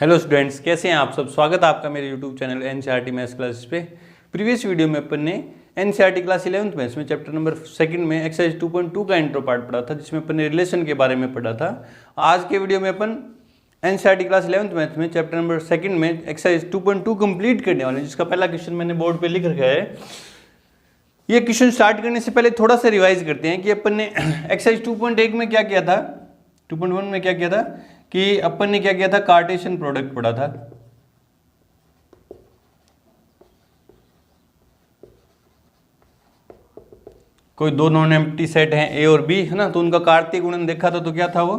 Hello students, कैसे हैं आप सब। स्वागत है आपका मेरे YouTube channel NCERT maths classes पे। प्रीवियस वीडियो में अपन ने एनसीईआरटी क्लास 11th मैथ्स में चैप्टर नंबर 2 में एक्सरसाइज 2.2 का इंट्रो पार्ट पढ़ा था, जिसमें अपन ने रिलेशन के बारे में पढ़ा था। आज के वीडियो में अपन एनसीईआरटी क्लास 11th मैथ्स में चैप्टर नंबर 2 में एक्सरसाइज 2.2 कंप्लीट करने वाले हैं, जिसका पहला क्वेश्चन मैंने बोर्ड पर लिख रखा है। ये क्वेश्चन स्टार्ट करने से पहले थोड़ा सा रिवाइज करते हैं कि अपन ने एक्सरसाइज 2.1 में क्या किया था, 2.1 में क्या किया था कि अपन ने क्या किया था, कार्टेशियन प्रोडक्ट पढ़ा था। कोई दो नॉन एम्प्टी सेट हैं ए और बी, है ना, तो उनका कार्तीय गुणन देखा था। तो क्या था वो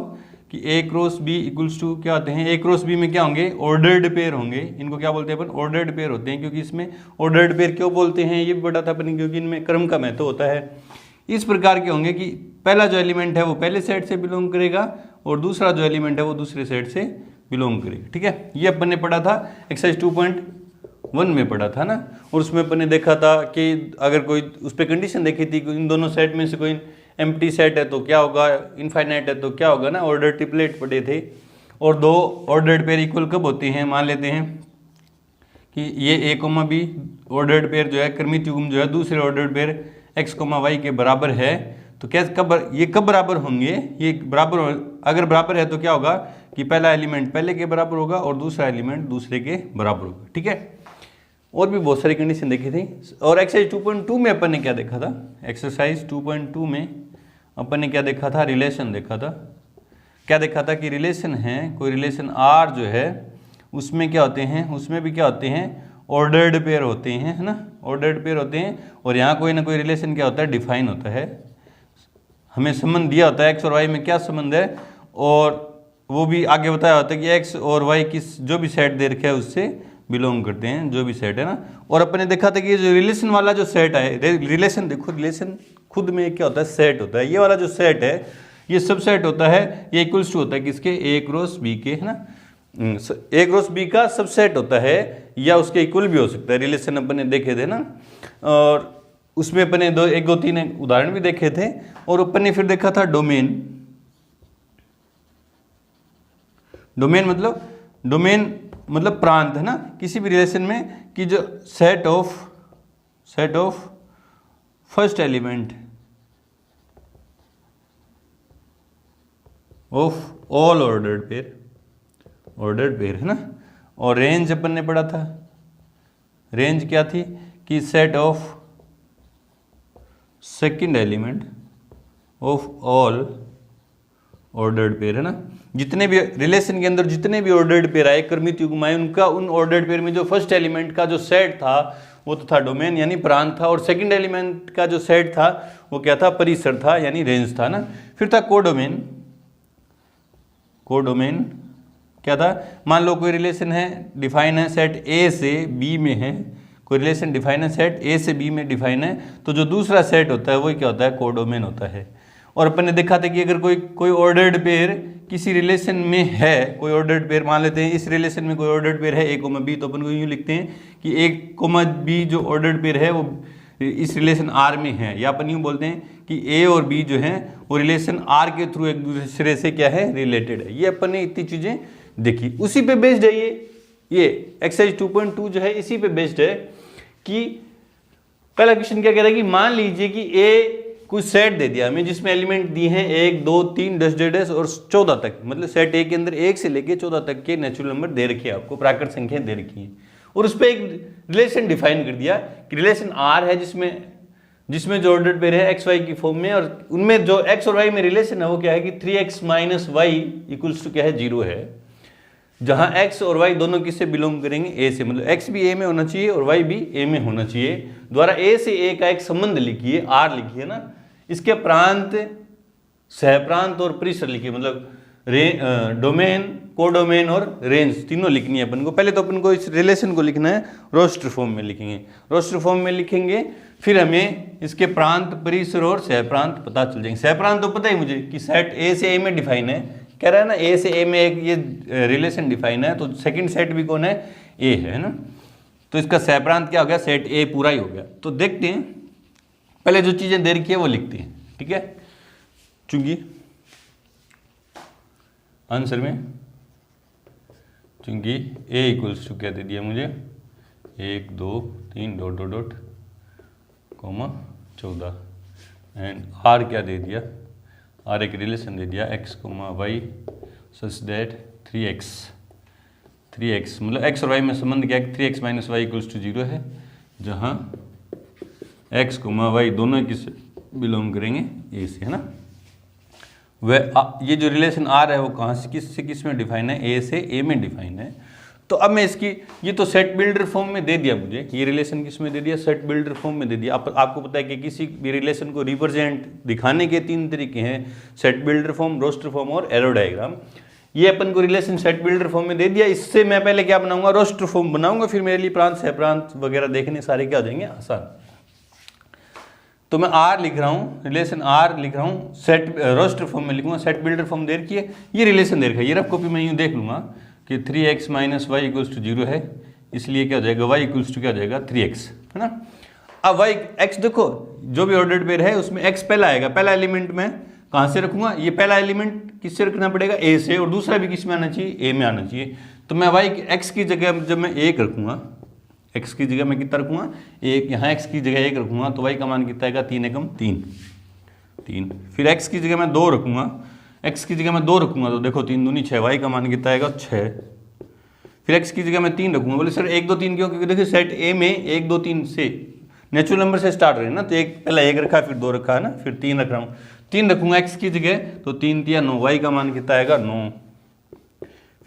कि ए क्रॉस बी इक्वल्स टू क्या होते हैं, ए क्रॉस बी में क्या होंगे, ऑर्डर्ड पेयर होंगे। इनको क्या बोलते हैं अपन, ऑर्डर्ड पेयर होते हैं। क्योंकि इसमें ऑर्डर्ड पेयर क्यों बोलते हैं ये भी पढ़ा था अपन, क्योंकि इनमें क्रम का महत्व होता है। इस प्रकार के होंगे कि पहला जो एलिमेंट है वो पहले सेट से बिलोंग करेगा और दूसरा जो एलिमेंट है वो दूसरे सेट से बिलोंग करेगा। ठीक है, ये अपन ने पढ़ा था एक्सरसाइज 2.1 में पढ़ा था ना। और उसमें अपन ने देखा था कि अगर कोई उस पर कंडीशन देखी थी कि इन दोनों सेट में से कोई एम्प्टी सेट है तो क्या होगा, इनफाइनाइट है तो क्या होगा ना, ऑर्डर ट्रिपलेट पढ़े थे। और दो ऑर्डर्ड पेयर इक्वल कब होती हैं, मान लेते हैं कि ये A comma B ordered pair जो है, क्रमिक युग्म जो है दूसरे ordered pair x comma y के बराबर है। तो क्या कब बराबर होंगे, ये बराबर अगर बराबर है तो क्या होगा कि पहला एलिमेंट पहले के बराबर होगा और दूसरा एलिमेंट दूसरे के बराबर होगा। ठीक है, और भी बहुत सारी कंडीशन देखी थी। और एक्सरसाइज 2.2 में अपन ने क्या देखा था, एक्सरसाइज 2.2 में अपन ने क्या देखा था, रिलेशन देखा था। क्या देखा था कि रिलेशन है, कोई रिलेशन आर जो है उसमें क्या होते हैं, उसमें भी क्या होते हैं, ऑर्डर्ड पेयर होते हैं, है ना, ऑर्डर्ड पेयर होते हैं। और यहाँ कोई ना कोई रिलेशन क्या होता है, डिफाइन होता है। हमें संबंध दिया होता है एक्स और वाई में क्या संबंध है, और वो भी आगे बताया होता है कि एक्स और वाई किस जो भी सेट दे रखा है उससे बिलोंग करते हैं, जो भी सेट है ना। और अपन ने देखा था कि ये जो रिलेशन वाला जो सेट है, रिलेशन देखो, रिलेशन खुद में क्या होता है, सेट होता है। ये वाला जो सेट है ये सब सेट होता है, ये इक्वल्स टू होता है किसके, ए क्रॉस बी के, है ना। ए क्रॉस बी का सबसेट होता है या उसके इक्वल भी हो सकता है। रिलेशन अपन ने देखे थे ना, और उसमें अपन ने एक दो तीन उदाहरण भी देखे थे। और अपन ने फिर देखा था डोमेन। डोमेन मतलब प्रांत, है ना, किसी भी रिलेशन में कि जो set of first element of all ordered pair, है ना। और रेंज अपन ने पढ़ा था, रेंज क्या थी कि set of second element of all ordered pair, है ना। जितने भी रिलेशन के अंदर जितने भी ऑर्डर्ड पेयर आए, क्रमिक युग्म आए, उनका उन ऑर्डर्ड पेयर में जो फर्स्ट एलिमेंट का जो सेट था वो तो था डोमेन यानी प्रांत था। और सेकंड एलिमेंट का जो सेट था वो क्या था, परिसर था यानी रेंज था ना। फिर था कोडोमेन क्या था, मान लो कोई रिलेशन है, डिफाइन है, सेट ए से बी में है, कोई रिलेशन डिफाइन है, सेट ए से बी में डिफाइन है, तो जो दूसरा सेट होता है वो क्या होता है, कोडोमेन होता है। और अपन ने देखा था कि अगर कोई ऑर्डर्ड पेयर किसी रिलेशन में है, कोई ऑर्डर्ड पेयर मान लेते हैं इस रिलेशन में कोई ऑर्डर्ड पेयर है ए कोमा बी, तो अपन को यूँ लिखते हैं कि ए कोमा बी जो ऑर्डर्ड पेयर है वो इस रिलेशन आर में है। या अपन यूँ बोलते हैं कि ए और बी जो है वो रिलेशन आर के थ्रू एक दूसरे से क्या है, रिलेटेड है। ये अपन ने इतनी चीज़ें देखी, उसी पे बेस्ड है ये एक्सरसाइज 2.2 जो है इसी पे बेस्ड है। कि पहला क्वेश्चन क्या कह रहा है कि मान लीजिए कि ए कुछ सेट दे दिया हमें जिसमें एलिमेंट दिए हैं 1 2 3 10 और 14 तक, मतलब सेट ए के अंदर 1 से लेके 14 तक के नेचुरल नंबर दे रखे हैं, आपको प्राकृत संख्या दे रखी है। और उस पर एक रिलेशन डिफाइन कर दिया कि रिलेशन आर है जिसमें जो ऑर्डर्ड पेयर है एक्स वाई की फॉर्म में, और उनमें जो एक्स और वाई में रिलेशन है वो क्या है कि 3x minus Y equals to क्या है, 0 है। जहां x और y दोनों किससे बिलोंग करेंगे, a से, मतलब x भी a में होना चाहिए और y भी a में होना चाहिए। द्वारा a से a का एक संबंध लिखिए, r लिखिए ना। इसके प्रांत, सहप्रांत और परिसर लिखिए, मतलब डोमेन, कोडोमेन और रेंज तीनों लिखनी है अपन को। पहले तो अपन को इस रिलेशन को लिखना है, रोस्टर फॉर्म में लिखेंगे, रोस्टर फॉर्म में लिखेंगे। फिर हमें इसके प्रांत, परिसर और सहप्रांत पता चल जाएंगे। सहप्रांत तो पता ही मुझे कि सेट ए से ए में डिफाइन है, कह रहा है ना, ए से ए में एक ये रिलेशन डिफाइन है, तो सेकंड सेट भी कौन है, ए है ना। तो इसका सहप्रांत क्या हो गया, सेट ए पूरा ही हो गया। तो देखते हैं, पहले जो चीजें दे रखी है वो लिखते हैं। ठीक है, चूंकि आंसर में क्योंकि a इक्वल्स टू क्या दे दिया मुझे 1 2 3 dot dot dot comma 14 and r क्या दे दिया, r एक रिलेशन दे दिया x comma y such that 3x मतलब x और y में संबंध क्या है 3x minus Y equals to 0 है, जहाँ x कोमा y दोनों किससे बिलोंग करेंगे a से, है ना। वह ये जो रिलेशन r है वो कहाँ से किस में डिफाइन है, a से a में डिफाइन है। तो अब मैं इसकी ये तो सेट बिल्डर फॉर्म में दे दिया मुझे, ये रिलेशन किस में दे दिया, सेट बिल्डर फॉर्म में दे दिया। आपको पता है कि किसी भी रिलेशन को रिप्रेजेंट दिखाने के 3 तरीके हैं, set builder form, roster form और एरो डायग्राम। ये अपन को रिलेशन सेट बिल्डर फॉर्म में दे दिया, इससे मैं पहले क्या बनाऊंगा, रोस्टर फॉर्म बनाऊंगा, फिर मेरे लिए प्रांत सह प्रांत वगैरह देखने सारे क्या हो जाएंगे आसान। तो मैं R लिख रहा हूँ, रिलेशन R लिख रहा हूँ, सेट रोस्टर फॉर्म में लिखूंगा, सेट बिल्डर फॉर्म दे रखी है, ये रिलेशन दे रखा है, ये रफ कॉपी मैं यूँ देख लूँगा कि 3x minus Y equals to 0 है, इसलिए क्या हो जाएगा y इक्वल्स टू क्या हो जाएगा 3x, है ना। अब y x देखो जो भी ऑर्डर्ड पेयर है उसमें x पहला आएगा, पहला एलिमेंट मैं कहाँ से रखूंगा, ये पहला एलिमेंट किससे रखना पड़ेगा a से, और दूसरा भी किस में आना चाहिए a में आना चाहिए। तो मैं x की जगह जब मैं 1 रखूंगा, x की जगह मैं कितना रखूंगा 1, यहाँ x की जगह 1 रखूंगा तो y का मान कितना आएगा 3 एकम 3। फिर x की जगह मैं 2 रखूंगा, x की जगह मैं 2 रखूंगा तो देखो 3 दूनी 6, y का मान कितना आएगा 6। फिर x की जगह मैं 3 रखूंगा, बोले सर 1 2 3 क्यों, क्योंकि देखिए सेट a में 1 2 3 से नेचुरल नंबर से स्टार्ट रहे ना, तो पहला 1 रखा फिर 2 रखा है ना, फिर 3 रख रहा हूँ, 3 रखूंगा x की जगह तो 3 3 9, y का मान कितना आएगा 9।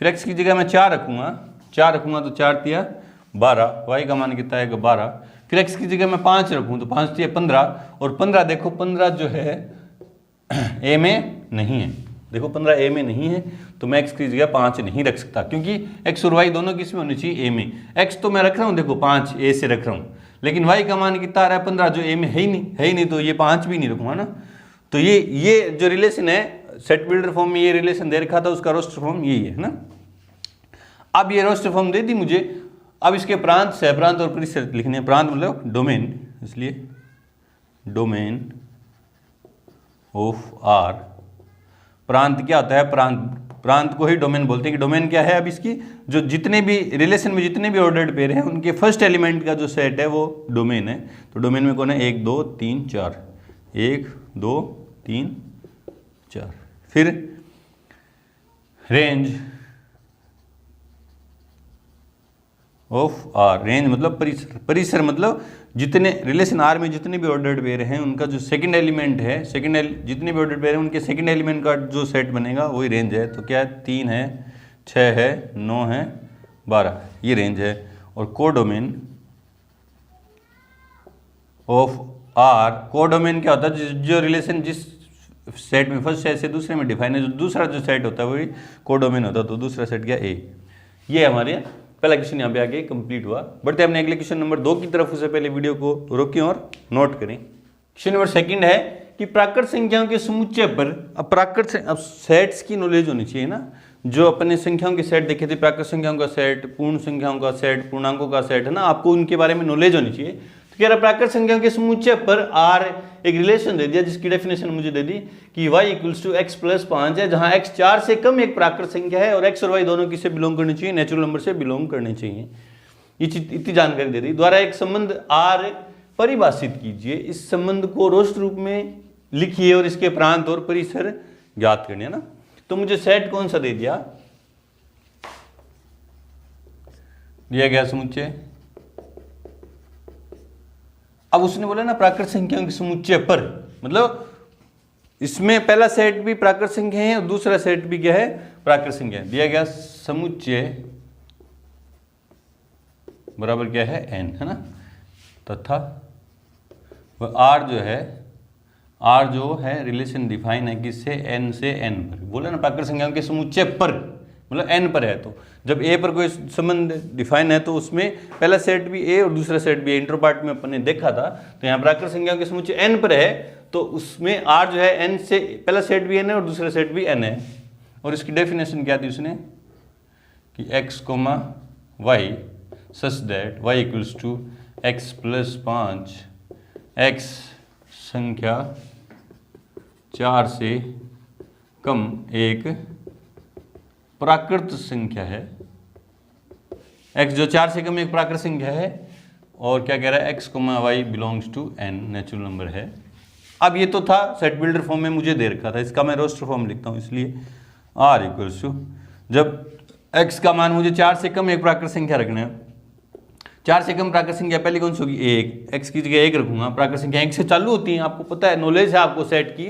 फिर x की जगह मैं 4 रखूंगा, 4 रखूंगा तो 4 3 12, y का मान कितना आएगा 12। फिर x की जगह मैं 5 रखूँ तो 5 3 15, और 15 देखो 15 जो है a में नहीं है, देखो 15 a में नहीं है, तो मैं x की जगह 5 नहीं रख सकता, क्योंकि x और y दोनों किस में होनी चाहिए a में। x तो मैं रख रहा हूँ देखो 5 a से रख रहा हूँ, लेकिन y का मान कितना आ रहा है 15 जो a में है ही नहीं, तो ये 5 भी नहीं रखूँगा ना। तो ये जो रिलेशन है सेट बिल्डर फॉर्म में ये रिलेशन दे रखा था, उसका रोस्टर फॉर्म यही है ना। अब ये रोस्टर फॉर्म दे दी मुझे, अब इसके प्रांत सहप्रांत और परिसर लिखने, प्रांत मतलब डोमेन, इसलिए डोमेन ऑफ R, प्रांत क्या होता है, प्रांत को ही डोमेन बोलते हैं कि डोमेन क्या है। अब इसकी जो जितने भी रिलेशन में जितने भी ऑर्डर्ड पेयर हैं उनके फर्स्ट एलिमेंट का जो सेट है वो डोमेन है। तो डोमेन में कौन है 1 2 3 4, 1 2 3 4। फिर रेंज ऑफ R, रेंज मतलब परिसर, परिसर मतलब जितने रिलेशन R में जितने भी ऑर्डर्ड पेयर हैं उनका जो सेकंड एलिमेंट है, जितने भी ऑर्डर्ड पेयर हैं उनके सेकंड एलिमेंट का जो सेट बनेगा वही रेंज है। तो क्या है 3 है 6 है 9 है 12, ये रेंज है। और कोडोमेन ऑफ R, कोडोमेन क्या होता है, जो रिलेशन जिस सेट में फर्स्ट सेट से दूसरे में डिफाइन है, जो दूसरा जो सेट होता है वही कोडोमेन होता है। तो दूसरा सेट क्या A, ये हमारे पहला क्वेश्चन यहाँ पे आके कंप्लीट हुआ। बढ़ते हैं अपने अगले क्वेश्चन नंबर 2 की तरफ, उससे पहले वीडियो को रोकें और नोट करें। क्वेश्चन नंबर 2 है कि प्राकृत संख्याओं के समुच्चय पर, अब प्राकृत अब सेट्स की नॉलेज होनी चाहिए ना, जो अपने संख्याओं के सेट देखे थे, प्राकृत संख्याओं का सेट, पूर्ण संख्याओं का सेट, पूर्णांकों का सेट है ना, आपको उनके बारे में नॉलेज होनी चाहिए। तो कह रहा प्राकृत संख्याओं के समुच्चय पर R एक रिलेशन दे दिया जिसकी डेफिनेशन मुझे दे दी कि y equals to x plus 5 है, जहां x 4 से कम एक प्राकृत संख्या है और x और y दोनों किससे बिलोंग करनी चाहिए, नेचुरल नंबर से बिलोंग करने चाहिए। इतनी जानकारी दे दी। द्वारा एक संबंध R परिभाषित कीजिए, इस संबंध को रोस्ट रूप में लिखिए और इसके प्रांत और परिसर ज्ञात करने, है ना। तो मुझे सेट कौन सा दे दिया गया समुच्चय। अब उसने बोला ना प्राकृत संख्याओं के समुच्चय पर, मतलब इसमें पहला सेट भी प्राकृत संख्या है और दूसरा सेट भी क्या है प्राकृत संख्या है। दिया गया समुच्चय बराबर क्या है n, है ना, तथा वह R जो है रिलेशन डिफाइन है किससे, n से n पर। बोला ना प्राकृत संख्याओं के समुच्चय पर मतलब n पर है, तो जब a पर कोई संबंध डिफाइन है तो उसमें पहला सेट भी a और दूसरा सेट भी इंटर पार्ट में अपन ने देखा था। तो यहाँ प्राकृत संख्याओं के समुच्चय n पर है तो उसमें R जो है n से, पहला सेट भी n है और दूसरा सेट भी n है। और इसकी डेफिनेशन क्या थी उसने कि x, y such that y equals to x plus 5, x संख्या 4 से कम एक प्राकृत संख्या है, x जो 4 से कम एक प्राकृत संख्या है, और क्या कह रहा है x, y belongs to n natural number है। अब ये तो था सेट बिल्डर फॉर्म में मुझे दे रखा था, इसका मैं रोस्टर फॉर्म लिखता हूँ, इसलिए r इक्वल्स टू, जब x का मान मुझे 4 से कम एक प्राकृत संख्या रखना है, 4 से कम प्राकृत संख्या पहले कौन सी होगी, 1, x की जगह 1 रखूंगा, प्राकृत संख्या 1 से चालू होती है, आपको पता है, नॉलेज है आपको सेट की।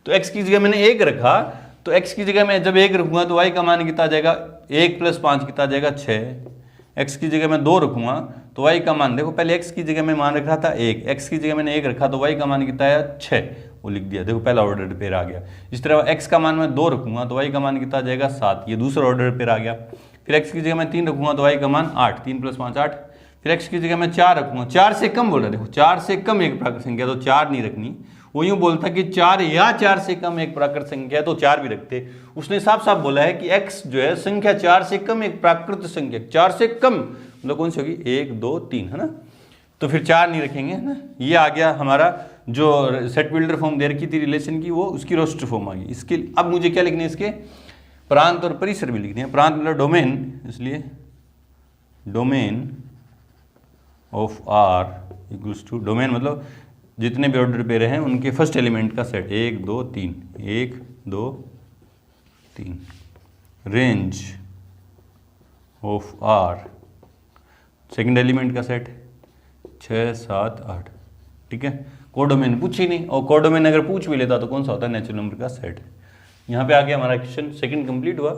तो x की जगह मैंने 1 रखा, तो x की जगह मैं जब 1 रखूंगा तो y का मान कितना आ जाएगा, 1 + 5 कितना आ जाएगा, 6। x की जगह मैं 2 रखूंगा तो y का मान, देखो पहले x की जगह मैं मान रख रहा था 1, x की जगह मैंने 1 रखा तो y का मान कितना आया, 6, वो लिख दिया, देखो पहला ऑर्डर पेयर आ गया। इस तरह x का मान मैं 2 रखूंगा तो y का मान कितना आ जाएगा, 7, ये दूसरा ऑर्डर पेयर आ गया। फिर x की जगह मैं 3 रखूंगा तो y का मान 8, 3 + 5 8। फिर x की जगह मैं 4 रखूंगा, 4 से कम बोल रहा है, देखो 4 से कम एक प्राकृत संख्या तो 4 नहीं रखनी, वो यूं बोलता कि 4 या 4 से कम एक प्राकृत संख्या है तो 4 भी रखते। उसने साफ साफ बोला है कि x जो है संख्या 4 से कम एक प्राकृत संख्या, 4 से कम मतलब कौन सी होगी, 1 2 3, है ना, तो फिर 4 नहीं रखेंगे, है ना। ये आ गया हमारा जो सेट बिल्डर फॉर्म दे रखी थी रिलेशन की, वो उसकी रोस्टर फॉर्म आ गई। इसके अब मुझे क्या लिखने है, इसके प्रांत और परिसर भी लिखने हैं। प्रांत मतलब डोमेन, इसलिए domain of R equals to, domain मतलब जितने भी ऑर्डर पेयर हैं उनके फर्स्ट एलिमेंट का set, 1 2 3, 1 2 3। Range of R second element का सेट 6 7 8, ठीक है। कोडोमेन पूछी नहीं, और कोडोमेन अगर पूछ भी लेता तो कौन सा होता है, नेचुरल नंबर का सेट। यहाँ पे आ गया हमारा क्वेश्चन सेकंड कंप्लीट हुआ।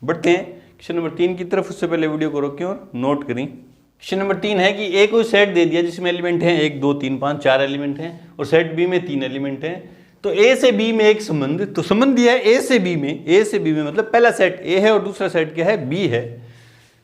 बढ़ते हैं क्वेश्चन नंबर 3 की तरफ, उससे पहले वीडियो को रोकें और नोट करें। क्वेश्चन नंबर 3 है कि ए को सेट दे दिया जिसमें एलिमेंट हैं 1 2 3 5, 4 एलिमेंट हैं, और सेट बी में 3 एलिमेंट हैं। तो ए से बी में एक संबंध, तो संबंध दिया है ए से बी में, ए से बी में मतलब पहला सेट ए है और दूसरा सेट क्या है, बी है।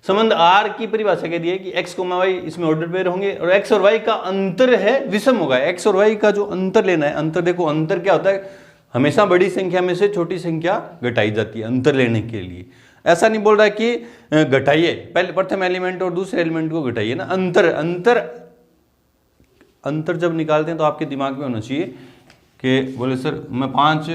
संबंध आर की परिभाषा कह दी है कि x, y इसमें ऑर्डर पेयर होंगे, और x और y का अंतर है विषम होगा। x और y का जो अंतर लेना है, अंतर देखो अंतर क्या होता है, हमेशा बड़ी संख्या में से छोटी संख्या घटाई जाती है अंतर लेने के लिए। ऐसा नहीं बोल रहा है कि घटाइए, पहले प्रथम एलिमेंट और दूसरे एलिमेंट को घटाइए ना, अंतर अंतर अंतर जब निकालते हैं तो आपके दिमाग में होना चाहिए कि बोले सर मैं 5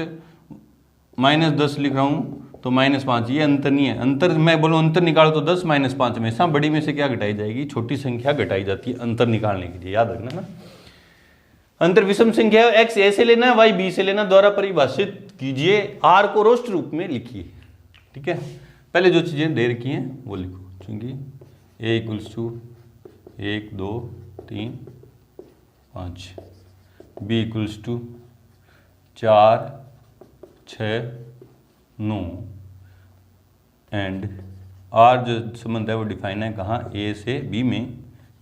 - 10 लिख रहा हूँ तो -5, ये अंतर नहीं है। अंतर मैं बोलूँ अंतर निकालो तो 10 - 5, हमेशा बड़ी में से क्या घटाई जाएगी, छोटी संख्या घटाई जाती है अंतर निकालने के लिए, याद रखना ना। अंतर विषम संख्या है, x a से लेना है, y b से लेना, द्वारा परिभाषित कीजिए, r को रोस्ट रूप में लिखिए, ठीक है। पहले जो चीज़ें दे रखी हैं वो लिखो, क्योंकि a equals to 1 2 3 5, b equals to 4 6 9, and r जो संबंध है वो डिफाइन है कहाँ, a से b में,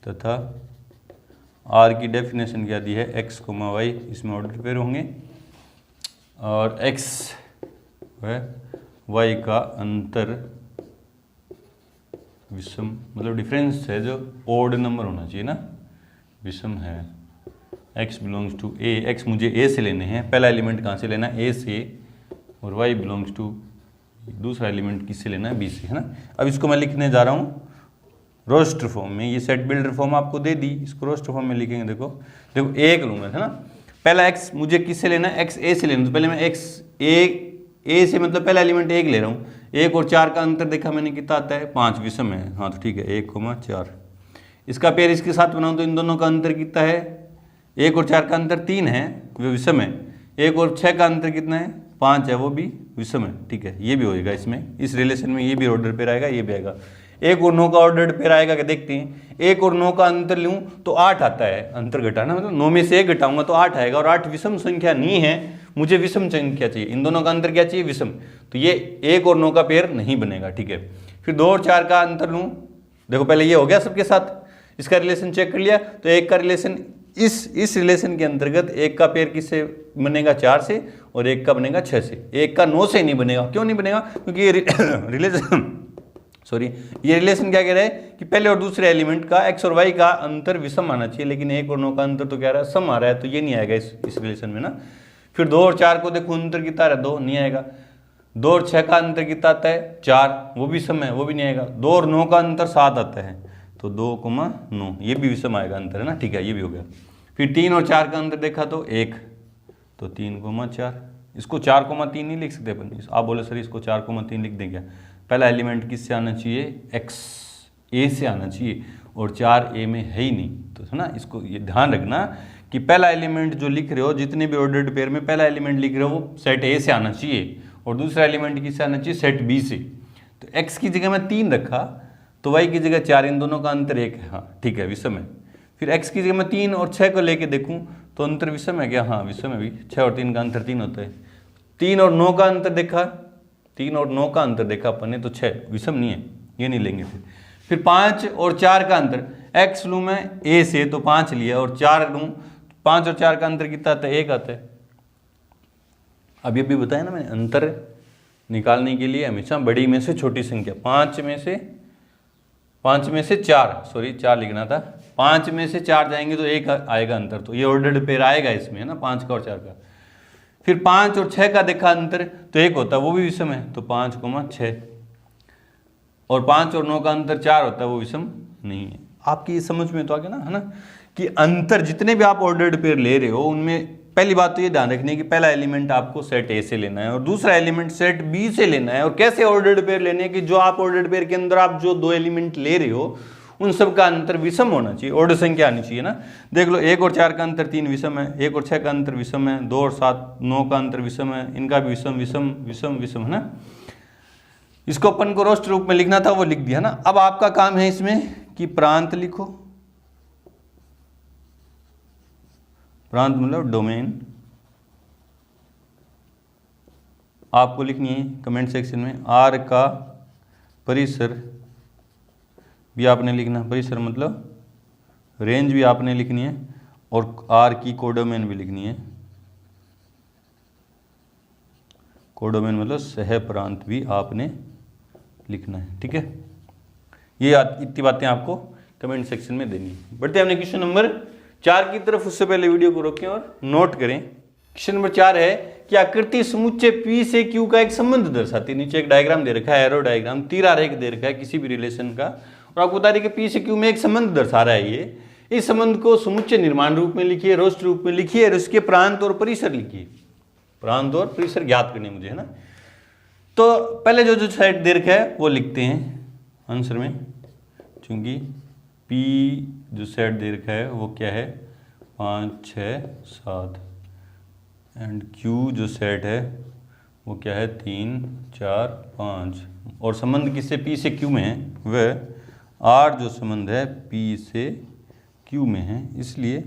तथा r की डेफिनेशन क्या दी है, x, y इसमें ऑर्डर पेयर होंगे, और x है y का अंतर विषम मतलब डिफरेंस है जो ओड नंबर होना चाहिए ना, विषम है। x belongs to a, x मुझे a से लेने हैं, पहला एलिमेंट कहाँ से लेना है, a से, और y बिलोंग्स टू दूसरा एलिमेंट किससे लेना है, b से, है ना। अब इसको मैं लिखने जा रहा हूँ रोस्टर फॉर्म में, ये सेट बिल्डर फॉर्म आपको दे दी, इसको रोस्टर फॉर्म में लिखेंगे। देखो देखो एक लूँगा, है ना, पहला x मुझे किससे लेना है, x a से लेना, तो पहले मैं x a से मतलब पहला एलिमेंट 1 ले रहा हूँ। 1 और 4 का अंतर देखा मैंने कितना आता है, 5 विषम है, हाँ तो ठीक है 1 4। इसका पेयर इसके साथ बनाऊँ तो इन दोनों का अंतर कितना है, 1 और 4 का अंतर 3 है, वो विषम है। 1 और 6 का अंतर कितना है, 5 है, वो भी विषम है, ठीक है। ये भी होएगा इसमें, इस रिलेशन में ये भी ऑर्डर पेयर आएगा, ये भी आएगा। 1 और 9 का ऑर्डर पेयर आएगा क्या, देखते हैं। 1 और 9 का अंतर लूँ तो 8 आता है, अंतर घटाना मतलब 9 में से 1 घटाऊंगा तो 8 आएगा, और 8 विषम संख्या नहीं है, मुझे विषम संख्या चाहिए। इन दोनों का अंतर क्या चाहिए, विषम, तो ये 1 और 9 का पेयर नहीं बनेगा, ठीक है। फिर 2 और 4 का अंतर लूँ, देखो पहले ये हो गया सबके साथ, इसका रिलेशन चेक कर लिया, तो 1 का रिलेशन इस रिलेशन के अंतर्गत 1 का पेयर किससे बनेगा, 4 से, और 1 का बनेगा 6 से। 1 का 9 से नहीं बनेगा, क्यों नहीं बनेगा, क्योंकि ये रिलेशन ये रिलेशन क्या कह रहा है कि पहले और दूसरे एलिमेंट का x और y का अंतर विषम आना चाहिए, लेकिन 1 और 9 का अंतर तो क्या रहा है, सम आ रहा है, तो ये नहीं आएगा इस रिलेशन में ना। फिर 2 और 4 को देखो अंतर कितना आ रहा है, 2 नहीं आएगा। 2 और 6 का अंतर कितना आता है, 4, वो भी सम है, वो भी नहीं आएगा। 2 और 9 का अंतर 7 आता है, तो 2, 9 ये भी विषम आएगा अंतर, है ना, ठीक है, ये भी हो गया। फिर 3 और 4 का अंतर देखा तो 1, तो 3, 4, इसको 4, 3 नहीं लिख सकते अपन, आप बोले सर इसको 4, 3 लिख दें क्या, पहला एलिमेंट किससे आना चाहिए, x, ए से आना चाहिए और 4 ए में है ही नहीं, तो है ना, इसको ये ध्यान रखना कि पहला एलिमेंट जो लिख रहे हो, जितने भी ऑर्डर्ड पेयर में पहला एलिमेंट लिख रहे हो वो सेट ए से आना चाहिए और दूसरा एलिमेंट किससे आना चाहिए, सेट बी से। तो x की जगह मैं 3 रखा तो y की जगह 4, इन दोनों का अंतर 1 है, हाँ ठीक है, विषम है। फिर x की जगह मैं 3 और 6 को लेके देखूं तो अंतर विषम है क्या, हाँ विषम है भी, 6 और 3 का अंतर 3 होता है। 3 और 9 का अंतर देखा, 3 और 9 का अंतर देखा अपन ने, तो 6 विषम नहीं है, ये नहीं लेंगे। फिर 5 और 4 का अंतर, x लूँ मैं a से तो 5 लिया और 4 लूँ, 5 और 4 का अंतर कितना आता है, 1 आता है। अब ये भी बताया ना मैंने, अंतर निकालने के लिए हमेशा बड़ी में से छोटी संख्या, 5 में से 4, सॉरी 4 लिखना था, 5 में से 4 जाएंगे तो 1 आएगा अंतर, तो ये ऑर्डर्ड पेयर आएगा इसमें, है ना, 5 का और 4 का। फिर 5 और 6 का देखा अंतर तो 1 होता है, वो भी विषम है, तो 5,6। और 5 और 9 का अंतर 4 होता है, वो विषम नहीं है। आपकी ये समझ में तो आ गया ना, है ना, कि अंतर जितने भी आप ऑर्डर्ड पेयर ले रहे हो उनमें पहली बात तो ये ध्यान रखनी है कि पहला एलिमेंट आपको सेट ए से लेना है और दूसरा एलिमेंट सेट बी से लेना है। और कैसे ऑर्डर्ड पेयर लेने हैं कि जो आप ऑर्डर्ड पेयर के अंदर आप जो 2 एलिमेंट ले रहे हो उन सब का अंतर विषम होना चाहिए, ऑर्डर संख्या आनी चाहिए ना। देख लो 1 और 4 का अंतर 3 विषम है, 1 और 6 का अंतर विषम है, 2 और 7 9 का अंतर विषम है, इनका भी विषम विषम विषम विषम, है ना। इसको अपन को रोस्ट रूप में लिखना था, वो लिख दिया ना। अब आपका काम है इसमें कि प्रांत लिखो, प्रांत मतलब डोमेन आपको लिखनी है कमेंट सेक्शन में। आर का परिसर भी आपने लिखना, परिसर मतलब रेंज भी आपने लिखनी है और आर की कोडोमेन भी लिखनी है। कोडोमेन मतलब सह प्रांत भी आपने लिखना है, ठीक है। ये इतनी बातें आपको कमेंट सेक्शन में देनी है। बढ़ते हैं हमने क्वेश्चन नंबर 4 की तरफ। उससे पहले वीडियो को रोकें और नोट करें। क्वेश्चन नंबर 4 है कि आकृति समुच्चय P से Q का एक संबंध दर्शाती है। नीचे एक डायग्राम दे रखा है, एरो डायग्राम, तीर आरेख दे रखा है किसी भी रिलेशन का, और आपको बता रही कि P से Q में एक संबंध दर्शा रहा है ये। इस संबंध को समुच्चय निर्माण रूप में लिखिए, रोस्ट रूप में लिखिए और इसके प्रांत और परिसर लिखिए। प्रांत और परिसर ज्ञात करने मुझे, है ना। तो पहले जो सेट दे रखा है वो लिखते हैं आंसर में, क्योंकि P जो सेट दे रखा है वो क्या है, 5 6 7, एंड Q जो सेट है वो क्या है, 3 4 5। और संबंध किससे P से Q में है, वह R जो संबंध है P से Q में है, इसलिए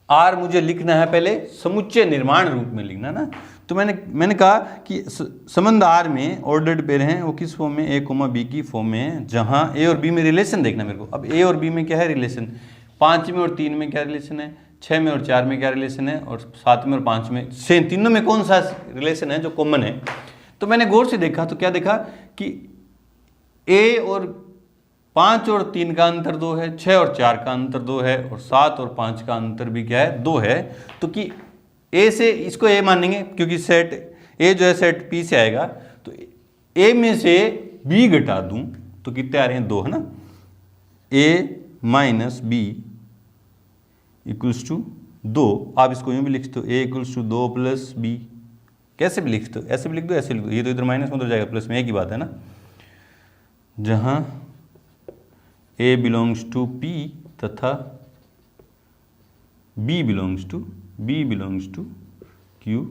R मुझे लिखना है पहले समुच्चय निर्माण रूप में लिखना ना। तो मैंने कहा कि संबंध R में ऑर्डर्ड पेयर हैं, वो किस फॉर्म में, A, B की फॉर्म में है, जहां A और B में रिलेशन देखना मेरे को। अब A और B में क्या है रिलेशन, 5 में और 3 में क्या रिलेशन है, 6 में और 4 में क्या रिलेशन है, और 7 में और 5 में, सेम तीनों में कौन सा रिलेशन है जो कॉमन है। तो मैंने गौर से देखा तो क्या देखा कि A और 5 और 3 का अंतर 2 है, 6 और 4 का अंतर 2 है, और 7 और 5 का अंतर भी क्या है, 2 है। तो कि A से इसको A मानेंगे क्योंकि सेट A जो है सेट P से आएगा, तो A में से B घटा दूं तो कितने आ रहे हैं, 2, है ना। A minus B equals to 2। आप इसको यूँ भी लिखते हो, A equals to 2 plus B, कैसे भी लिखते हो, ऐसे भी लिख दो ऐसे लिख दो, ये तो इधर माइनस में उधर जाएगा प्लस में, एक ही बात है ना। जहाँ A बिलोंग्स टू P तथा B बिलोंग्स टू Q,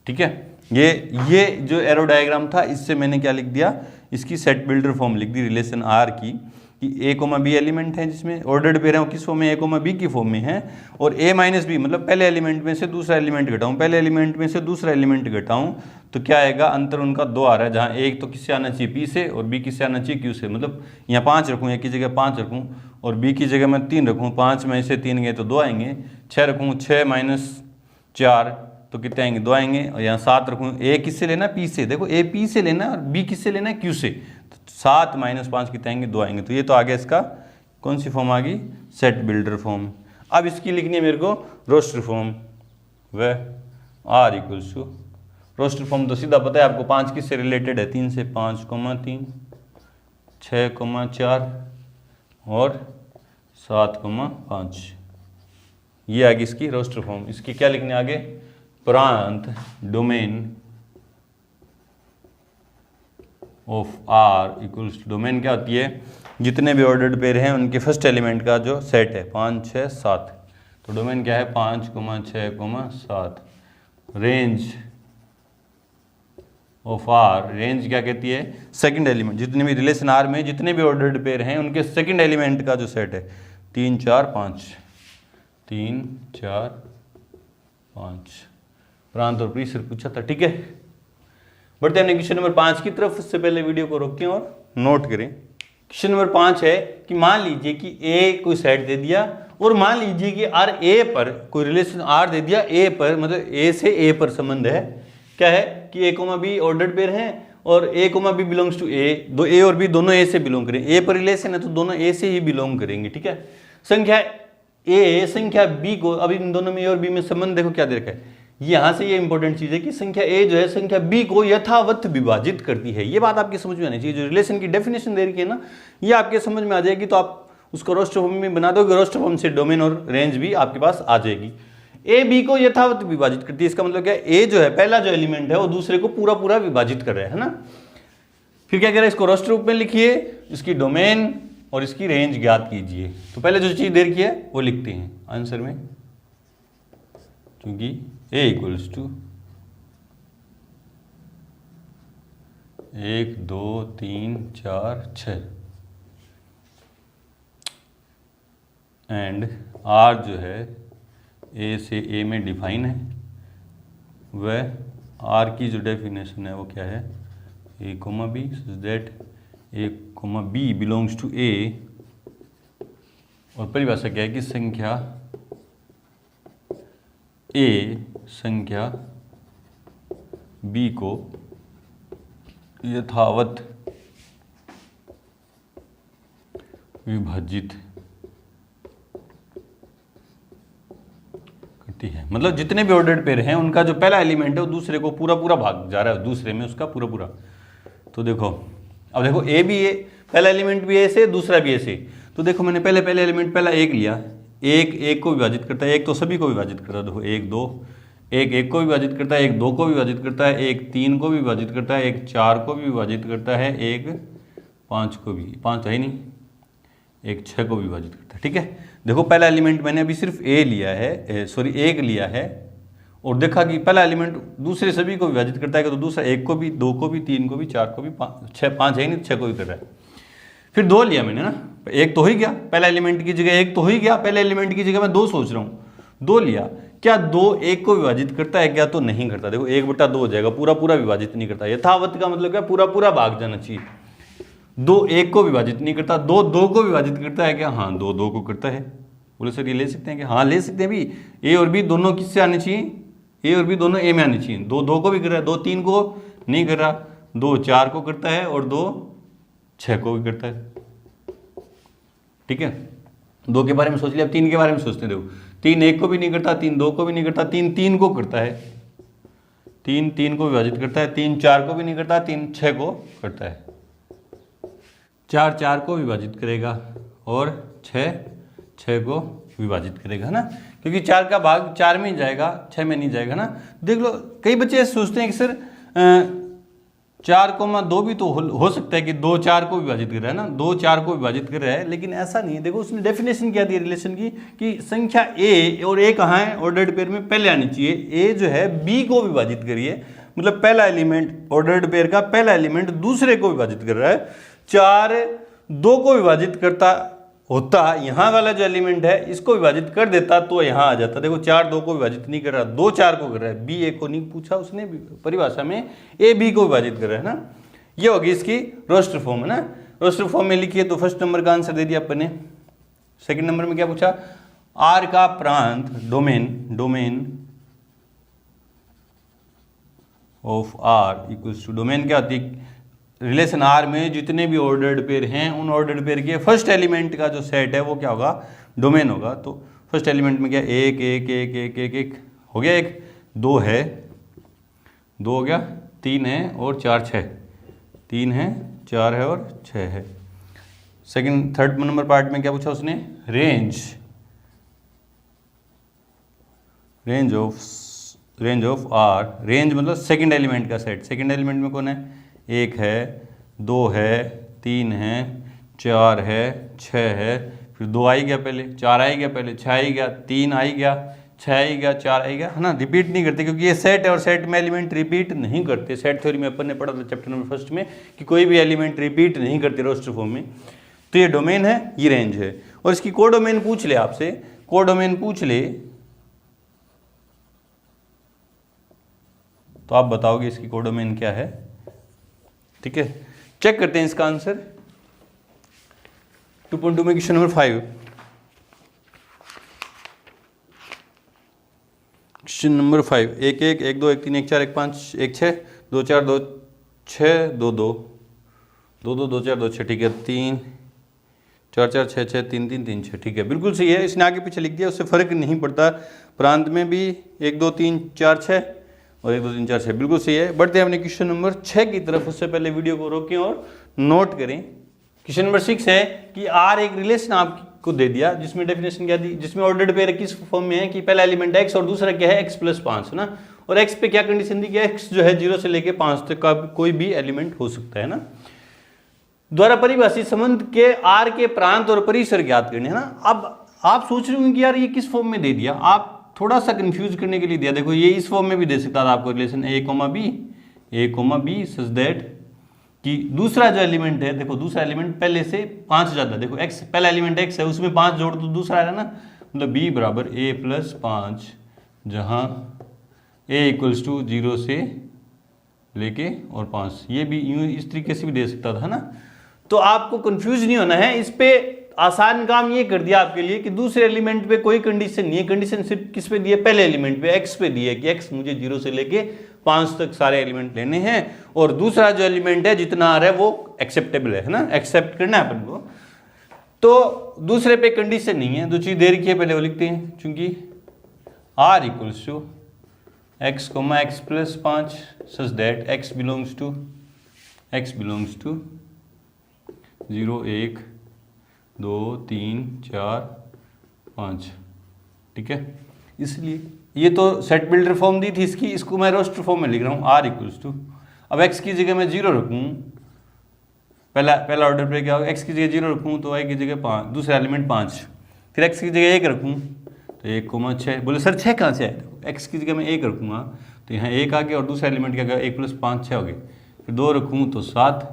ठीक है। ये जो एरो डायग्राम था इससे मैंने क्या लिख दिया, इसकी सेट बिल्डर फॉर्म लिख दी रिलेशन R की, कि A, B एलिमेंट है जिसमें ऑर्डर्ड पेयर है वो किस फॉर्म में, A, B की फॉर्म में है, और A माइनस B मतलब पहले एलिमेंट में से दूसरा एलिमेंट घटाऊं, पहले एलिमेंट में से दूसरा एलिमेंट घटाऊं तो क्या आएगा, अंतर उनका 2 आ रहा है, जहाँ एक तो किससे आना चाहिए P से और B किससे आना चाहिए Q से। मतलब यहाँ 5 रखूँ, A की जगह 5 रखूँ और B की जगह मैं 3 रखूँ, 5 में से 3 गए तो 2 आएंगे, 6 रखूँ, 6 माइनस 4 तो कितने आएंगे, 2 आएंगे, और यहाँ 7 रखूँ, A किससे लेना है, P से। देखो A P से लेना है और B किससे लेना है, Q से। तो 7 माइनस 5 कितने आएंगे, 2 आएंगे। तो ये तो आ गया इसका कौन सी फॉर्म आ गई, सेट बिल्डर फॉर्म। अब इसकी लिखनी है मेरे को रोस्टर फॉर्म, वह R equals to roster form तो सीधा पता है आपको, 5 किससे रिलेटेड है, 3 से, 5, 3, 6, 4 और 7, 5। ये आ गई इसकी रोस्टर फॉर्म। इसकी क्या लिखने आगे, प्रांत, domain of R equals to, domain क्या होती है, जितने भी ऑर्डर्ड पेयर हैं उनके फर्स्ट एलिमेंट का जो सेट है 5 6 7। तो डोमेन क्या है 5 6 7। रेंज ऑफ आर, रेंज क्या कहती है, सेकंड एलिमेंट, जितने भी रिलेशन आर में जितने भी ऑर्डर्ड पेयर हैं उनके सेकंड एलिमेंट का जो सेट है 3 4 5, 3 4 5। प्रांत और प्री से पूछा था, ठीक है। बढ़ते हैं क्वेश्चन नंबर 5 की तरफ। उससे पहले वीडियो को रोकें और नोट करें। क्वेश्चन नंबर 5 है कि मान लीजिए कि ए कोई सेट दे दिया और मान लीजिए कि आर ए पर कोई रिलेशन आर दे दिया ए पर, मतलब ए से ए पर संबंध है, क्या है कि ए कोमा बी ऑर्डर्ड पेयर हैं और ए कोमा बी बिलोंग्स टू ए, दो ए और बी दोनों ए से बिलोंग करें, ए पर रिलेशन है तो दोनों ए से ही बिलोंग करेंगे, ठीक है। संख्या ए संख्या बी को, अब इन दोनों में ए और बी में संबंध देखो क्या दे रखा है, यहां से ये इंपॉर्टेंट चीज है कि संख्या ए जो है संख्या बी को यथावत विभाजित करती है। ये बात आपकी समझ में आनी चाहिए। जो रिलेशन की डेफिनेशन दे रखी है ना, ये आपके समझ में आ जाएगी तो आप उसको रोस्टर फॉर्म में बना दोगे, रोस्टर फॉर्म से डोमेन और रेंज भी आपके पास आ जाएगी। ए बी को यथावत विभाजित करती है, इसका मतलब क्या है, ए जो है पहला जो एलिमेंट है वो दूसरे को पूरा पूरा विभाजित कर रहा है ना। फिर क्या कह रहा है, इसको रोस्टर रूप में लिखिए, इसकी डोमेन और इसकी रेंज ज्ञात कीजिए। तो पहले जो चीज दे रखी है वो लिखते हैं आंसर में, क्योंकि ए इक्वल्स टू 1 2 3 4 6 एंड आर जो है ए से ए में डिफाइन है, वह आर की जो डेफिनेशन है वो क्या है, A comma B, that A comma B belongs to A, और परिभाषा क्या है कि संख्या ए संख्या बी को यथावत विभाजित करती है। मतलब जितने भी ऑर्डर्ड पेयर हैं उनका जो पहला एलिमेंट है वो दूसरे को पूरा पूरा भाग जा रहा है, दूसरे में उसका पूरा पूरा। तो देखो, अब देखो ए भी ए, पहला एलिमेंट भी ए से, दूसरा भी ए से। तो देखो मैंने पहले एलिमेंट पहला एक लिया, एक को विभाजित करता है, एक तो सभी को विभाजित करता है, देखो 1 2, एक को विभाजित करता है, एक 2 को विभाजित करता है, एक 3 को भी विभाजित करता है, एक 4 को भी विभाजित करता है, एक 5 को भी, 5 है ही नहीं, एक 6 को विभाजित करता है, ठीक है। देखो पहला एलिमेंट मैंने अभी सिर्फ ए लिया है, सॉरी एक लिया है, और देखा कि पहला एलिमेंट दूसरे सभी को विभाजित करता है, तो दूसरा 1 को भी, 2 को भी, 3 को भी, 4 को भी, 5 है ही नहीं, 6 को भी कर रहा है। फिर 2 लिया मैंने ना, एक तो हो ही गया, पहला एलिमेंट की जगह एक तो हो ही गया, पहले एलिमेंट की जगह मैं 2 सोच रहा हूँ, 2 लिया। क्या 2 1 को विभाजित करता है क्या, तो नहीं करता। देखो 1/2 हो जाएगा, पूरा पूरा विभाजित नहीं करता। यथावत का मतलब क्या, पूरा पूरा भाग जाना चाहिए। 2 1 को विभाजित नहीं करता, 2 2 को विभाजित करता है क्या, हाँ 2 2 को करता है। बोले सर ये ले सकते हैं क्या, हाँ ले सकते हैं भी। ए और बी दोनों किससे आने चाहिए, ए और बी दोनों ए में आने चाहिए। 2 2 को भी कर रहा है, 2 3 को नहीं कर रहा, 2 4 को करता है और 2 6 को भी करता है, ठीक है। 2 के बारे में सोच लिया, अब 3 के बारे में सोचते हैं। देखो 3 1 को भी नहीं करता, 3 2 को भी नहीं करता, 3 3 को करता है, 3 3 को विभाजित करता है, 3 4 को भी नहीं करता, 3 6 को करता है, 4 4 को विभाजित करेगा और 6 6 को विभाजित करेगा, है ना। क्योंकि 4 का भाग 4 में ही जाएगा, 6 में नहीं जाएगा ना। देख लो कई बच्चे सोचते हैं कि सर 4,2 भी तो हो सकता है कि 2 4 को विभाजित कर रहा है ना, 2 4 को विभाजित कर रहा है, लेकिन ऐसा नहीं है। देखो उसने डेफिनेशन क्या दी रिलेशन की, कि संख्या ए, और ए कहाँ है, ऑर्डर्ड पेयर में पहले आनी चाहिए। ए जो है बी को विभाजित करिए, मतलब पहला एलिमेंट, ऑर्डर्ड पेयर का पहला एलिमेंट दूसरे को विभाजित कर रहा है। 4 2 को विभाजित करता होता, यहाँ वाला जो एलिमेंट है इसको विभाजित कर देता तो यहाँ आ जाता। देखो 4 2 को विभाजित नहीं कर रहा, 2 4 को कर रहा है। बी ए को नहीं पूछा उसने, परिभाषा में ए बी को विभाजित कर रहा है ना। ये होगी इसकी रोस्टर फॉर्म, है ना। रोस्टर फॉर्म में लिखिए तो फर्स्ट नंबर का आंसर दे दिया अपन ने। सेकंड नंबर में क्या पूछा, आर का प्रांत, domain of R equals to, domain क्या होती है, रिलेशन आर में जितने भी ऑर्डर्ड पेयर हैं उन ऑर्डर्ड पेयर के फर्स्ट एलिमेंट का जो सेट है वो क्या होगा, डोमेन होगा। तो फर्स्ट एलिमेंट में क्या, 1 1 1 1 1 1 हो गया, 1 2 है, 2 हो गया, 3 है और 4 6, 3 है 4 है और 6 है। सेकंड थर्ड नंबर पार्ट में क्या पूछा उसने, रेंज ऑफ आर, रेंज मतलब सेकंड एलिमेंट का सेट। सेकंड एलिमेंट में कौन है, 1 है 2 है, 3 है, 4 है, 6 है, फिर 2 आई गया पहले, 4 आई गया पहले, 6 आई गया, 3 आई गया, 6 आई गया, 4 आई गया, है ना। रिपीट नहीं करते क्योंकि ये सेट है और सेट में एलिमेंट रिपीट नहीं करते। सेट थ्योरी में अपन ने पढ़ा था चैप्टर नंबर 1 में कि कोई भी एलिमेंट रिपीट नहीं करते रोस्टर फॉर्म में। तो ये डोमेन है, ये रेंज है। और इसकी कोडोमेन पूछ ले आपसे, कोडोमेन पूछ ले तो आप बताओगे इसकी कोडोमेन क्या है। ठीक है, चेक करते हैं इसका आंसर। 2.2 में क्वेश्चन नंबर 5, क्वेश्चन नंबर 5, 1 1 1 2 1 3 1 4 1 5 1 6 2 4 2 6 2 2 2 2 2 4 2 6। ठीक है, 3 4 4 6 6 3 3 3 6। ठीक है, बिल्कुल सही है। इसने आगे पीछे लिख दिया, उससे फर्क नहीं पड़ता। प्रांत में भी 1 2 3 4 6 और 1 2 3 4 6, बिल्कुल सही है। बढ़ते हैं अपने क्वेश्चन नंबर 6 की तरफ। उससे पहले वीडियो को रोकें और नोट करें। क्वेश्चन नंबर 6 है कि आर एक रिलेशन आपको दे दिया जिसमें डेफिनेशन क्या दी, जिसमें ऑर्डर्ड पेयर किस फॉर्म में है कि पहला एलिमेंट x और दूसरा क्या है x + 5, है ना। और x पे क्या कंडीशन दी कि x जो है 0 से लेके 5 तक का कोई भी एलिमेंट हो सकता है ना। द्वारा परिभाषित संबंध के आर के प्रांत और परिसर ज्ञात करने, है ना। अब आप सोच रहे होंगे कि यार ये किस फॉर्म में दे दिया, आप थोड़ा सा कंफ्यूज करने के लिए दिया। देखो ये इस फॉर्म में भी दे सकता था आपको relation a, b such that कि दूसरा जो एलिमेंट है, देखो दूसरा एलिमेंट पहले से 5 ज्यादा, देखो x पहला एलिमेंट x है, उसमें 5 जोड़ तो दूसरा है ना, मतलब b बराबर a + 5, जहां a = 0 से लेके और 5। ये भी यूं इस तरीके से भी दे सकता था, है ना। तो आपको कंफ्यूज नहीं होना है। इस पे आसान काम ये कर दिया आपके लिए कि दूसरे एलिमेंट पे कोई कंडीशन नहीं है। कंडीशन सिर्फ किस पे दी है, पहले एलिमेंट पे x पे दी है कि x मुझे 0 से लेके 5 तक सारे एलिमेंट लेने हैं और दूसरा जो एलिमेंट है जितना आ रहा है वो एक्सेप्टेबल है ना, एक्सेप्ट करना है अपन को। तो दूसरे पे कंडीशन नहीं है, जो चीज दे रखी है पहले वो लिखते हैं। चूंकि r = x, x + 5 such that x belongs to 0 1 2 3 4 5। ठीक है, इसलिए ये तो सेट बिल्डर फॉर्म दी थी इसकी, इसको मैं रोस्टर फॉर्म में लिख रहा हूँ। r = अब x की जगह मैं 0 रखूँ, पहला ऑर्डर पे क्या होगा, x की जगह 0 रखूँ तो y की जगह 5, दूसरा एलिमेंट 5, फिर x की जगह 1 रखूँ तो 1 6। बोले सर 6 कहाँ से है, x की जगह मैं 1 रखूँगा तो यहाँ 1 आ गया और दूसरा एलिमेंट क्या गया, 1 + 5 6 हो गए। फिर 2 रखूँ तो 7,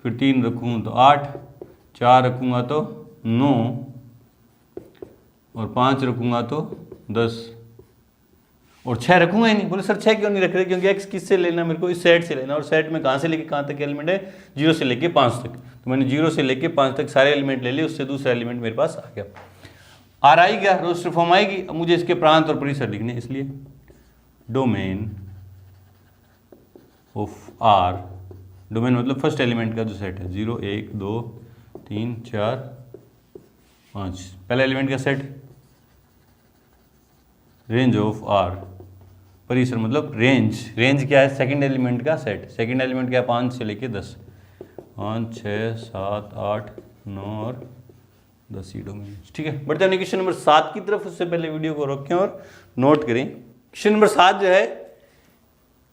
फिर 3 रखूँ तो 8, 4 रखूँगा तो 9 और 5 रखूँगा तो 10 और 6 रखूँगा ही नहीं। बोले सर 6 क्यों नहीं रख रहे, क्योंकि x किससे लेना, मेरे को इस सेट से लेना, और सेट में कहाँ से लेके कहाँ तक एलिमेंट है, 0 से लेके 5 तक। तो मैंने 0 से लेके 5 तक सारे एलिमेंट ले लिए, उससे दूसरा एलिमेंट मेरे पास आ गया, आर आई गया, रोस्टर फॉर्म आएगी। अब मुझे इसके प्रांत और परिसर लिखने, इसलिए डोमेन ऑफ आर, डोमेन मतलब फर्स्ट एलिमेंट का जो सेट है, 0 1 2 3 4 5, पहला एलिमेंट का सेट, रेंज ऑफ आर, परिसर मतलब रेंज क्या है, सेकंड एलिमेंट का सेट। सेकंड एलिमेंट क्या है, 5 से लेके 10, 5 6 7 8 9 और 10 ही डोमेन। ठीक है, बढ़ते हैं क्वेश्चन नंबर 7 की तरफ। उससे पहले वीडियो को रोकें और नोट करें। क्वेश्चन नंबर 7 जो है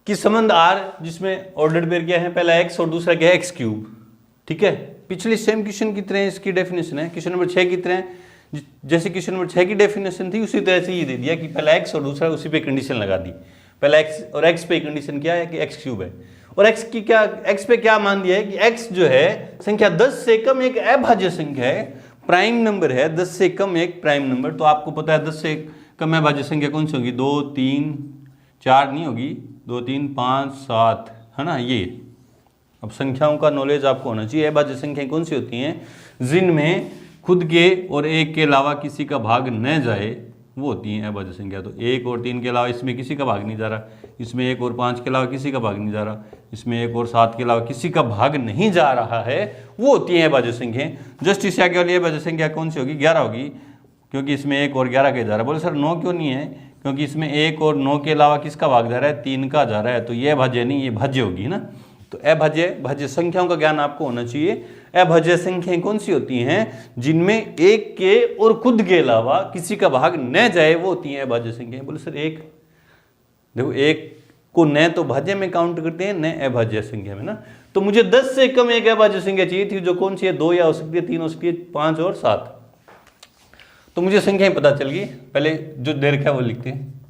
कि संबंध R जिसमें ऑर्डर्ड पेयर क्या है, पहला x और दूसरा क्या है x³। ठीक है, पिछले सेम क्वेश्चन की तरह इसकी डेफिनेशन है, क्वेश्चन नंबर 6 की तरह। जैसे क्वेश्चन नंबर 6 की डेफिनेशन थी उसी तरह से ये दे दिया कि पहला x और दूसरा, उसी पे कंडीशन लगा दी। पहला x और x पे कंडीशन क्या है कि x³ है, और x की क्या, x पे क्या मान दिया है कि x जो है संख्या 10 से कम एक अभाज्य संख्या है, प्राइम नंबर है, 10 से कम एक प्राइम नंबर। तो आपको पता है 10 से कम अभाज्य संख्या कौन सी होगी, 2 3 4 नहीं होगी, 2 3 5 7, है ना। ये अब संख्याओं का नॉलेज आपको होना चाहिए। अभाज्य संख्याएं कौन सी होती हैं, जिनमें खुद के और एक के अलावा किसी का भाग न जाए, वो होती हैं अभाज्य संख्या। तो 1 और 3 के अलावा इसमें किसी का भाग नहीं जा रहा, इसमें 1 और 5 के अलावा किसी का भाग नहीं जा रहा, इसमें 1 और 7 के अलावा किसी का भाग नहीं जा रहा है, वो होती हैं अभाज्य संख्याएं। जस्ट इस आगे वाली अभाज्य संख्या कौन सी होगी, 11 होगी, क्योंकि इसमें 1 और 11 के जा रहा है। बोले सर 9 क्यों नहीं है, क्योंकि इसमें 1 और 9 के अलावा किसका भाग जा रहा है, 3 का जा रहा है। तो ये अभाज्य नहीं, ये भाज्य होगी ना। तो भाज्य संख्याओं का ज्ञान आपको होना चाहिए। अभाज्य संख्याएं कौन सी होती हैं, जिनमें एक के और खुद के अलावा किसी का भाग न जाए, वो होती हैं अभाज्य संख्याएं। बोले सर एक, देखो एक को न तो भाज्य में काउंट करते हैं न अभाज्य संख्या में ना। तो मुझे 10 से कम एक अभाज्य संख्या चाहिए थी, जो कौन सी है, 2 या हो सकती है 3 हो सकती है 5 और 7। तो मुझे संख्याएं पता चल गई। पहले जो दे रखा है वो लिखते हैं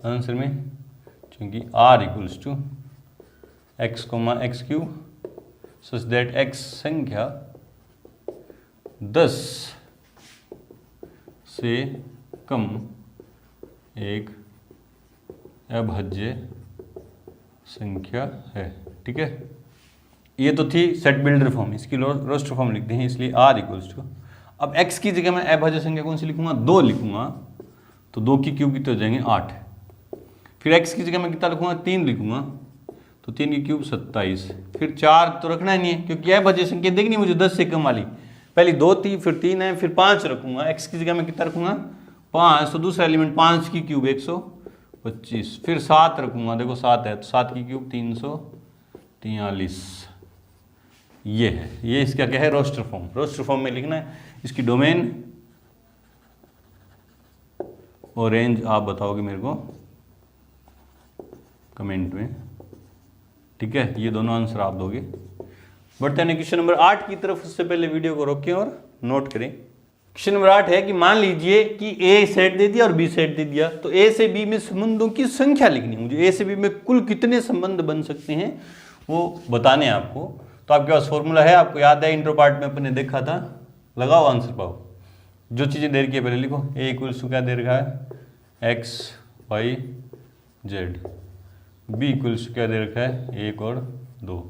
आंसर में, क्योंकि r equals to x comma x cube such that x संख्या 10 से कम एक अभाज्य संख्या है। ठीक है, ये तो थी सेट बिल्डर फॉर्म, इसकी रोस्टर फॉर्म लिखते हैं, इसलिए r इक्वल्स टू, अब x की जगह मैं अभाज्य संख्या कौन सी लिखूंगा, 2 लिखूंगा, तो 2 की क्यूब कितने हो जाएंगे 8। फिर x की जगह मैं कितना लिखूंगा, 3 लिखूंगा, तो 3 की क्यूब 27। फिर 4 तो रखना ही नहीं है, क्योंकि अभाज्य संख्या देखनी मुझे 10 से कम वाली, पहली 2 थी, फिर 3 है, फिर 5 रखूंगा, x की जगह मैं कितना रखूंगा 5, तो दूसरा एलिमेंट 5 की क्यूब 125, फिर 7 रखूंगा, देखो 7 है, तो 7 की क्यूब 343। ये है, ये इसका क्या है, रोस्टर फॉर्म। रोस्टर फॉर्म में लिखना है, इसकी डोमेन और रेंज आप बताओगे मेरे को कमेंट में। ठीक है, ये दोनों आंसर आप दोगे। बढ़ते हैं क्वेश्चन नंबर 8 की तरफ। उससे पहले वीडियो को रोकें और नोट करें। क्वेश्चन नंबर 8 है कि मान लीजिए कि ए सेट दे दिया और बी सेट दे दिया, तो ए से बी में संबंधों की संख्या लिखनी है मुझे। ए से बी में कुल कितने संबंध बन सकते हैं वो बताने हैं आपको। तो आपके पास फॉर्मूला है, आपको याद है, इंट्रो पार्ट में अपने देखा था। लगाओ आंसर पाओ, जो चीज़ें दे रखी है पहले लिखो। ए इक्वल्स टू क्या दे रखा है, x y z. B equals to क्या दे रखा है, 1 और 2,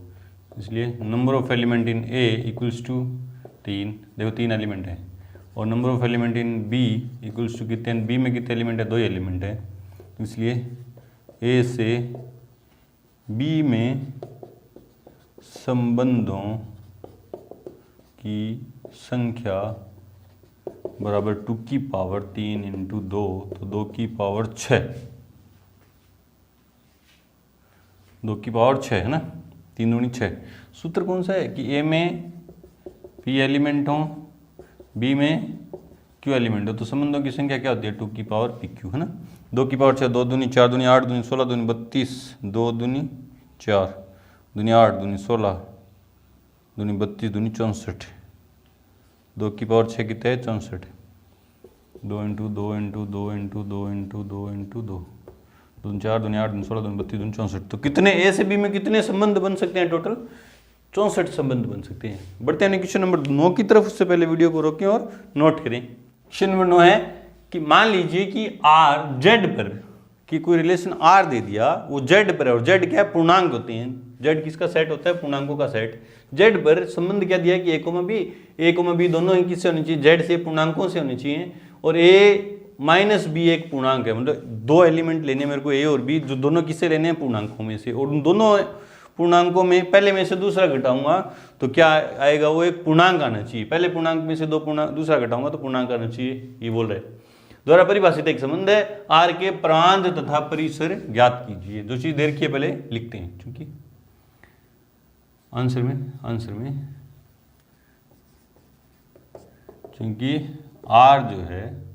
इसलिए number of element in A equals to 3, देखो 3 एलिमेंट है। और number of element in B equals to कितने, बी में कितने एलिमेंट है, 2 एलिमेंट है, इसलिए ए से बी में संबंधों की संख्या बराबर 2 की पावर 3 इंटू 2, तो 2 की पावर 6, 2 की पावर 6 है ना, 3 दूनी 6। सूत्र कौन सा है कि ए में पी एलिमेंट हो, बी में क्यू एलिमेंट हो, तो संबंधों की संख्या क्या होती है, 2 की पावर पी क्यू है ना। 2 की पावर 6, 2 दूनी 4 दूनी 8 दूनी 16 दूनी 32, 2 दूनी 4 दूनी 8 दूनी 16 दूनी 32 दूनी 64, 2 की पावर 6 कितना है, 64। 2 into 2 into 2 into 2 into 2 into 2, 2 4 दूनी 8 दूनी 16 दूनी 32 दूनी 64। तो कितने ए से बी में कितने संबंध बन सकते हैं, टोटल 64 संबंध बन सकते हैं। बढ़ते हैं क्वेश्चन नंबर 9 की तरफ। उससे पहले वीडियो को रोकें और नोट करें। क्वेश्चन नंबर 9 है कि मान लीजिए कि आर जेड पर कि कोई रिलेशन आर दे दिया, वो जेड पर है, और जेड क्या है, पूर्णांक होते हैं। जेड किसका सेट होता है, पूर्णांकों का सेट। जेड पर संबंध क्या दिया कि ए कोमा बी दोनों ही किससे होनी चाहिए, जेड से, पूर्णांकों से होनी चाहिए। और ए माइनस बी एक पूर्णांक है, मतलब 2 एलिमेंट लेने मेरे को, ए और बी, जो दोनों किससे लेने हैं, पूर्णांकों में से। और उन दोनों पूर्णांकों में पहले में से दूसरा घटाऊंगा तो क्या आएगा, वो एक पूर्णांक आना चाहिए। पहले पूर्णांक में से दूसरा घटाऊंगा तो पूर्णांक आना चाहिए, ये बोल रहे हैं। द्वारा परिभाषित एक संबंध है, आर के प्रांत तथा परिसर ज्ञात कीजिए। जो चीज दे रखी है पहले लिखते हैं, क्योंकि आंसर में क्योंकि आर जो है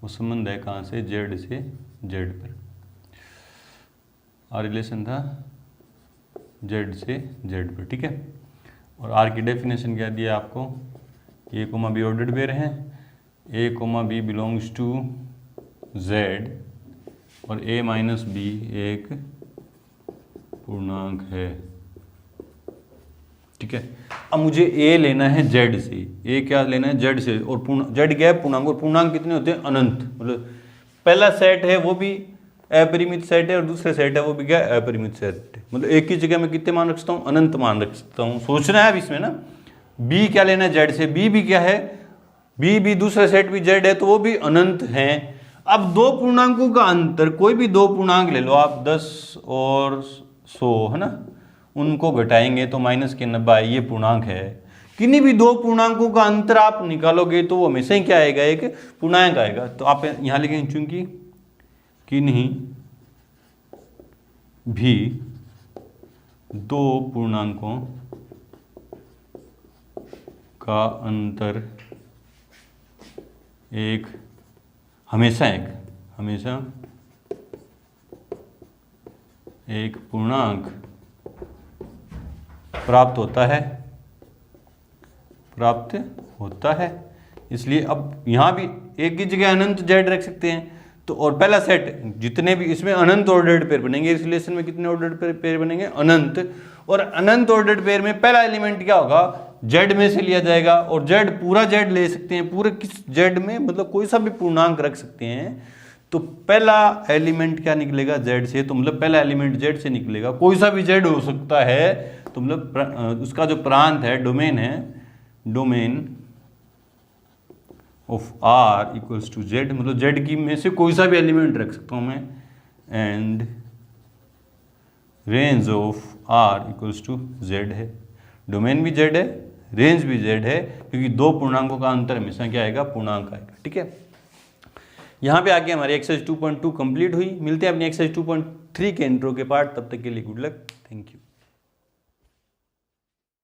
वो संबंध है कहाँ से, जेड से जेड पर। आर रिलेशन था जेड से जेड पर, ठीक है। और आर की डेफिनेशन क्या दिया आपको, A comma B ordered pair है, A comma B belongs to Z, और ए माइनस बी एक पूर्णांक है, ठीक है। अब मुझे ए लेना है जेड से, ए क्या लेना है, जेड से, और जेड क्या है, पूर्णांक। और पूर्णांक कितने होते हैं, अनंत। मतलब पहला सेट है वो भी अपरिमित सेट है, और दूसरा सेट है वो भी क्या है, अपरिमित सेट है। मतलब एक की जगह मैं कितने मान रख सकता हूँ, अनंत मान रख सकता हूँ। सोचना है अब इसमें ना, बी क्या लेना है, जेड से, बी भी क्या है, बी भी दूसरा सेट भी जेड है, तो वो भी अनंत है। अब 2 पूर्णांकों का अंतर, कोई भी 2 पूर्णांक ले लो आप, 10 और 100 है ना, उनको घटाएंगे तो माइनस के 90, ये पूर्णांक है। किन्हीं भी 2 पूर्णांकों का अंतर आप निकालोगे तो वो हमेशा ही क्या आएगा, एक पूर्णांक आएगा। तो आप यहां लिखेंगे, चूंकि किन्हीं भी 2 पूर्णांकों का अंतर हमेशा एक पूर्णांक प्राप्त होता है। इसलिए अब यहाँ भी एक की जगह अनंत जेड रख सकते हैं। तो और पहला सेट जितने भी इसमें अनंत ऑर्डर्ड पेयर बनेंगे, इस रिलेशन में कितने ऑर्डर्ड पेयर बनेंगे? अनंत। और अनंत ऑर्डर्ड पेयर में पहला एलिमेंट क्या होगा? जेड में से लिया जाएगा। और जेड पूरा जेड ले सकते हैं, पूरे किस जेड में, मतलब कोई सा भी पूर्णांक रख सकते हैं। तो पहला एलिमेंट क्या निकलेगा? जेड से। तो मतलब पहला एलिमेंट जेड से निकलेगा, कोई सा भी जेड हो सकता है। तो मतलब उसका जो प्रांत है, डोमेन है, domain of R equals to Z, मतलब जेड की में से कोई सा भी एलिमेंट रख सकता हूँ मैं। And range of R equals to Z है। डोमेन भी जेड है, रेंज भी जेड है, क्योंकि दो पूर्णांकों का अंतर हमेशा क्या आएगा? पूर्णांक आएगा। ठीक है, यहाँ पे आके हमारी एक्सरसाइज 2.2 कंप्लीट हुई। मिलते हैं अपनी एक्सरसाइज 2.3 के इंट्रो के पार्ट। तब तक के लिए गुड लक, थैंक यू।